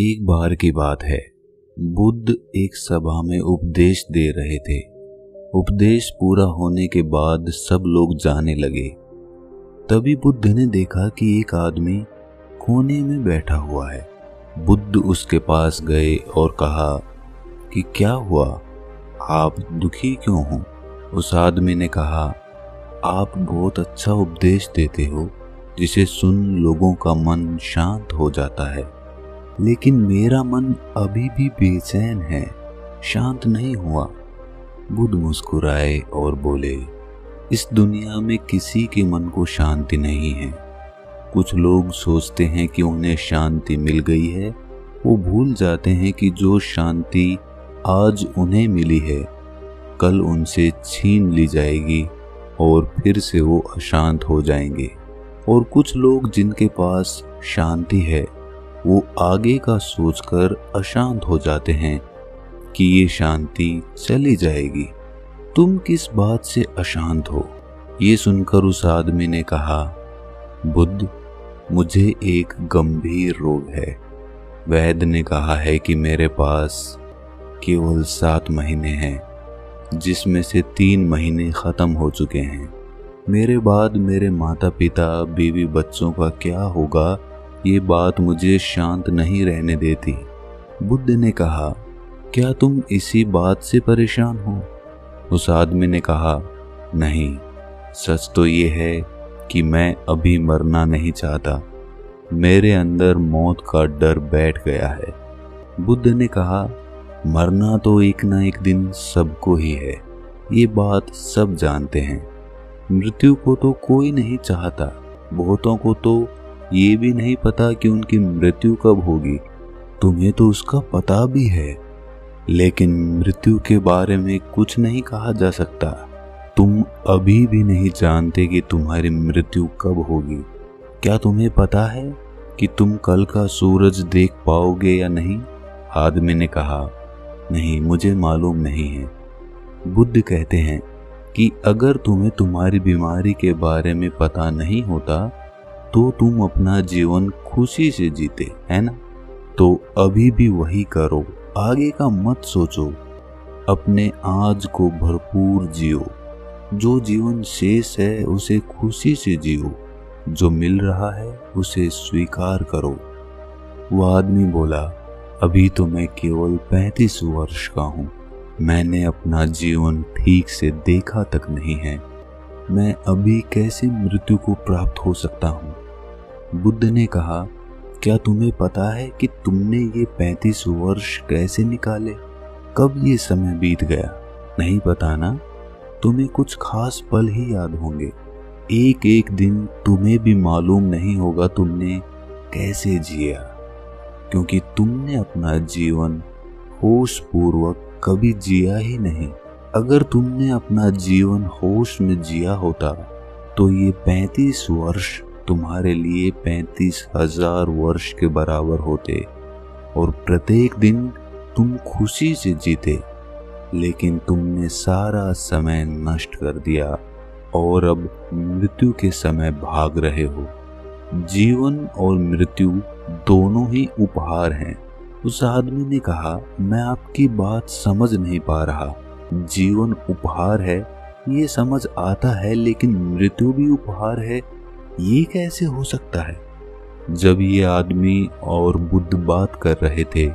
एक बार की बात है, बुद्ध एक सभा में उपदेश दे रहे थे। उपदेश पूरा होने के बाद सब लोग जाने लगे। तभी बुद्ध ने देखा कि एक आदमी कोने में बैठा हुआ है। बुद्ध उसके पास गए और कहा कि क्या हुआ, आप दुखी क्यों हो? उस आदमी ने कहा, आप बहुत अच्छा उपदेश देते हो जिसे सुन लोगों का मन शांत हो जाता है, लेकिन मेरा मन अभी भी बेचैन है, शांत नहीं हुआ। बुद्ध मुस्कुराए और बोले, इस दुनिया में किसी के मन को शांति नहीं है। कुछ लोग सोचते हैं कि उन्हें शांति मिल गई है, वो भूल जाते हैं कि जो शांति आज उन्हें मिली है कल उनसे छीन ली जाएगी और फिर से वो अशांत हो जाएंगे। और कुछ लोग जिनके पास शांति है वो आगे का सोचकर अशांत हो जाते हैं कि ये शांति चली जाएगी। तुम किस बात से अशांत हो? ये सुनकर उस आदमी ने कहा, बुद्ध, मुझे एक गंभीर रोग है। वैद्य ने कहा है कि मेरे पास केवल 7 महीने हैं, जिसमें से 3 महीने खत्म हो चुके हैं। मेरे बाद मेरे माता पिता, बीवी, बच्चों का क्या होगा, ये बात मुझे शांत नहीं रहने देती। बुद्ध ने कहा, क्या तुम इसी बात से परेशान हो? उस आदमी ने कहा, नहीं, सच तो ये है कि मैं अभी मरना नहीं चाहता। मेरे अंदर मौत का डर बैठ गया है। बुद्ध ने कहा, मरना तो एक ना एक दिन सबको ही है, ये बात सब जानते हैं। मृत्यु को तो कोई नहीं चाहता। बहुतों को तो ये भी नहीं पता कि उनकी मृत्यु कब होगी। तुम्हें तो उसका पता भी है, लेकिन मृत्यु के बारे में कुछ नहीं कहा जा सकता। तुम अभी भी नहीं जानते कि तुम्हारी मृत्यु कब होगी। क्या तुम्हें पता है कि तुम कल का सूरज देख पाओगे या नहीं? आदमी ने कहा, नहीं, मुझे मालूम नहीं है। बुद्ध कहते हैं कि अगर तुम्हें तुम्हारी बीमारी के बारे में पता नहीं होता तो तुम अपना जीवन खुशी से जीते, है ना? तो अभी भी वही करो, आगे का मत सोचो। अपने आज को भरपूर जियो। जो जीवन शेष है उसे खुशी से जियो। जो मिल रहा है उसे स्वीकार करो। वह आदमी बोला, अभी तो मैं केवल 35 वर्ष का हूँ। मैंने अपना जीवन ठीक से देखा तक नहीं है। मैं अभी कैसे मृत्यु को प्राप्त हो सकता हूँ? बुद्ध ने कहा, क्या तुम्हें पता है कि तुमने ये 35 वर्ष कैसे निकाले? कब ये समय बीत गया? नहीं पता ना? तुम्हें कुछ खास पल ही याद होंगे। एक एक दिन तुम्हें भी मालूम नहीं होगा तुमने कैसे जिया, क्योंकि तुमने अपना जीवन होश पूर्वक कभी जिया ही नहीं। अगर तुमने अपना जीवन होश में जिया होता तो ये 35 वर्ष तुम्हारे लिए 35,000 वर्ष के बराबर होते और प्रत्येक दिन तुम खुशी से जीते। लेकिन तुमने सारा समय नष्ट कर दिया और अब मृत्यु के समय भाग रहे हो। जीवन और मृत्यु दोनों ही उपहार हैं। उस आदमी ने कहा, मैं आपकी बात समझ नहीं पा रहा। जीवन उपहार है, ये समझ आता है, लेकिन मृत्यु भी उपहार है, ये कैसे हो सकता है? जब ये आदमी और बुद्ध बात कर रहे थे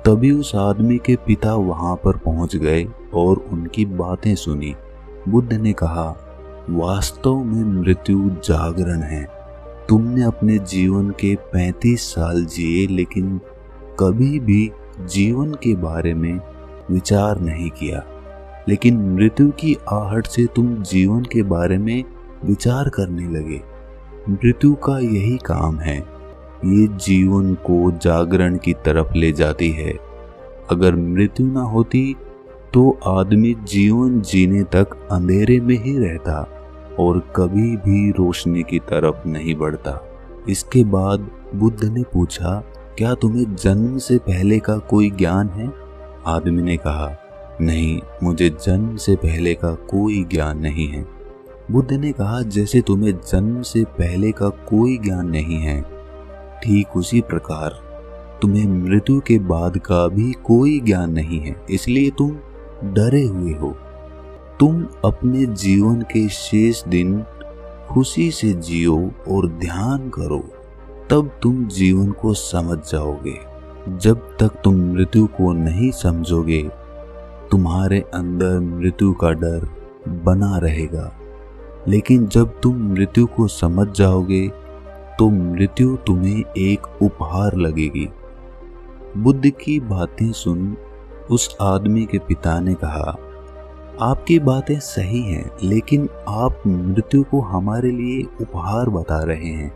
तभी उस आदमी के पिता वहां पर पहुंच गए और उनकी बातें सुनी। बुद्ध ने कहा, वास्तव में मृत्यु जागरण है। तुमने अपने जीवन के 35 साल जिए, लेकिन कभी भी जीवन के बारे में विचार नहीं किया। लेकिन मृत्यु की आहट से तुम जीवन के बारे में विचार करने लगे। मृत्यु का यही काम है, ये जीवन को जागरण की तरफ ले जाती है। अगर मृत्यु ना होती तो आदमी जीवन जीने तक अंधेरे में ही रहता और कभी भी रोशनी की तरफ नहीं बढ़ता। इसके बाद बुद्ध ने पूछा, क्या तुम्हें जन्म से पहले का कोई ज्ञान है? आदमी ने कहा, नहीं, मुझे जन्म से पहले का कोई ज्ञान नहीं है। बुद्ध ने कहा, जैसे तुम्हें जन्म से पहले का कोई ज्ञान नहीं है, ठीक उसी प्रकार तुम्हें मृत्यु के बाद का भी कोई ज्ञान नहीं है, इसलिए तुम डरे हुए हो। तुम अपने जीवन के शेष दिन खुशी से जियो और ध्यान करो, तब तुम जीवन को समझ जाओगे। जब तक तुम मृत्यु को नहीं समझोगे, तुम्हारे अंदर मृत्यु का डर बना रहेगा। लेकिन जब तुम मृत्यु को समझ जाओगे तो मृत्यु तुम्हें एक उपहार लगेगी। बुद्ध की बातें सुन उस आदमी के पिता ने कहा, आपकी बातें सही हैं, लेकिन आप मृत्यु को हमारे लिए उपहार बता रहे हैं,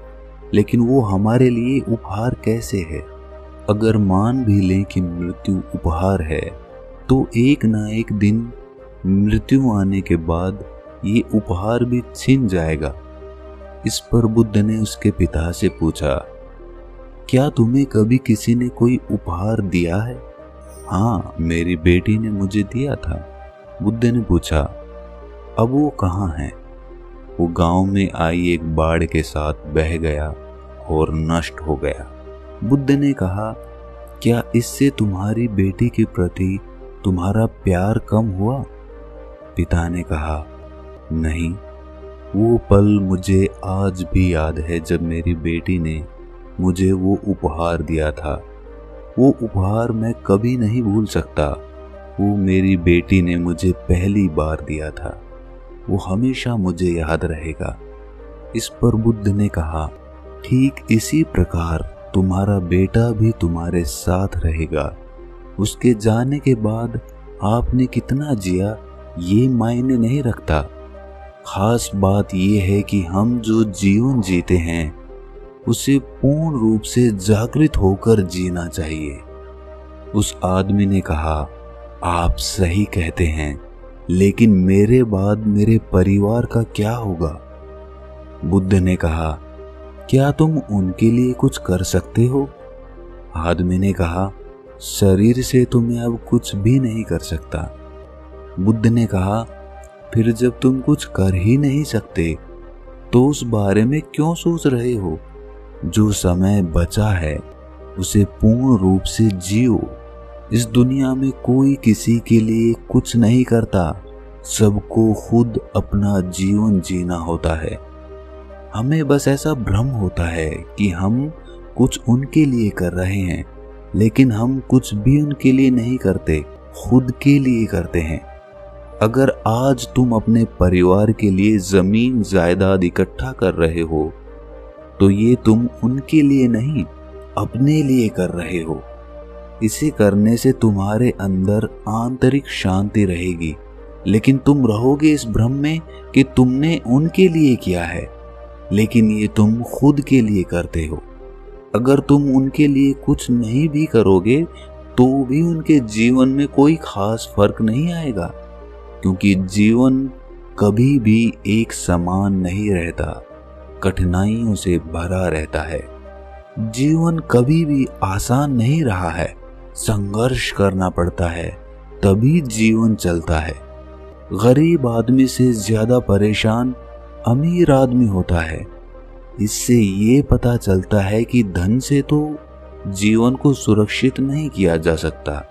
लेकिन वो हमारे लिए उपहार कैसे है? अगर मान भी लें कि मृत्यु उपहार है, तो एक ना एक दिन मृत्यु आने के बाद ये उपहार भी छिन जाएगा। इस पर बुद्ध ने उसके पिता से पूछा, क्या तुम्हें कभी किसी ने कोई उपहार दिया है? हाँ, मेरी बेटी ने मुझे दिया था। बुद्ध ने पूछा, अब वो कहाँ है? वो गांव में आई एक बाढ़ के साथ बह गया और नष्ट हो गया। बुद्ध ने कहा, क्या इससे तुम्हारी बेटी के प्रति तुम्हारा प्यार कम हुआ? पिता ने कहा, नहीं, वो पल मुझे आज भी याद है जब मेरी बेटी ने मुझे वो उपहार दिया था। वो उपहार मैं कभी नहीं भूल सकता। वो मेरी बेटी ने मुझे पहली बार दिया था, वो हमेशा मुझे याद रहेगा। इस पर बुद्ध ने कहा, ठीक इसी प्रकार तुम्हारा बेटा भी तुम्हारे साथ रहेगा। उसके जाने के बाद आपने कितना जिया ये मायने नहीं रखता। खास बात यह है कि हम जो जीवन जीते हैं उसे पूर्ण रूप से जागृत होकर जीना चाहिए। उस आदमी ने कहा, आप सही कहते हैं, लेकिन मेरे बाद मेरे परिवार का क्या होगा? बुद्ध ने कहा, क्या तुम उनके लिए कुछ कर सकते हो? आदमी ने कहा, शरीर से तो मैं अब कुछ भी नहीं कर सकता। बुद्ध ने कहा, फिर जब तुम कुछ कर ही नहीं सकते तो उस बारे में क्यों सोच रहे हो? जो समय बचा है उसे पूर्ण रूप से जियो। इस दुनिया में कोई किसी के लिए कुछ नहीं करता, सबको खुद अपना जीवन जीना होता है। हमें बस ऐसा भ्रम होता है कि हम कुछ उनके लिए कर रहे हैं, लेकिन हम कुछ भी उनके लिए नहीं करते, खुद के लिए करते हैं। अगर आज तुम अपने परिवार के लिए जमीन जायदाद इकट्ठा कर रहे हो तो ये तुम उनके लिए नहीं, अपने लिए कर रहे हो। इसे करने से तुम्हारे अंदर आंतरिक शांति रहेगी, लेकिन तुम रहोगे इस भ्रम में कि तुमने उनके लिए किया है, लेकिन ये तुम खुद के लिए करते हो। अगर तुम उनके लिए कुछ नहीं भी करोगे तो भी उनके जीवन में कोई खास फर्क नहीं आएगा, क्योंकि जीवन कभी भी एक समान नहीं रहता, कठिनाइयों से भरा रहता है। जीवन कभी भी आसान नहीं रहा है, संघर्ष करना पड़ता है, तभी जीवन चलता है। गरीब आदमी से ज्यादा परेशान अमीर आदमी होता है। इससे ये पता चलता है कि धन से तो जीवन को सुरक्षित नहीं किया जा सकता,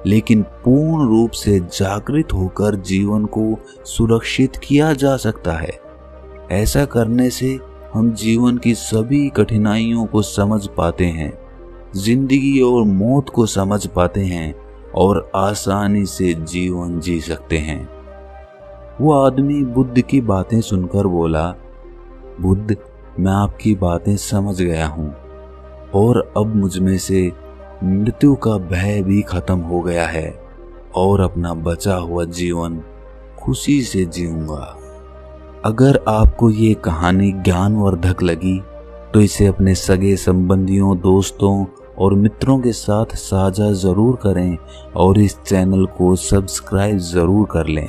लेकिन पूर्ण रूप से जागृत होकर जीवन को सुरक्षित किया जा सकता है। ऐसा करने से हम जीवन की सभी कठिनाइयों को समझ पाते हैं, जिंदगी और मौत को समझ पाते हैं और आसानी से जीवन जी सकते हैं। वो आदमी बुद्ध की बातें सुनकर बोला, बुद्ध, मैं आपकी बातें समझ गया हूँ और अब मुझ में से मृत्यु का भय भी खत्म हो गया है और अपना बचा हुआ जीवन खुशी से जीऊंगा। अगर आपको ये कहानी ज्ञानवर्धक लगी तो इसे अपने सगे संबंधियों, दोस्तों और मित्रों के साथ साझा जरूर करें और इस चैनल को सब्सक्राइब जरूर कर लें।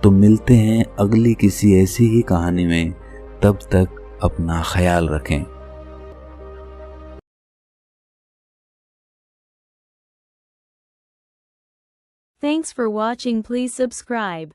तो मिलते हैं अगली किसी ऐसी ही कहानी में, तब तक अपना ख्याल रखें। Thanks for watching. Please subscribe.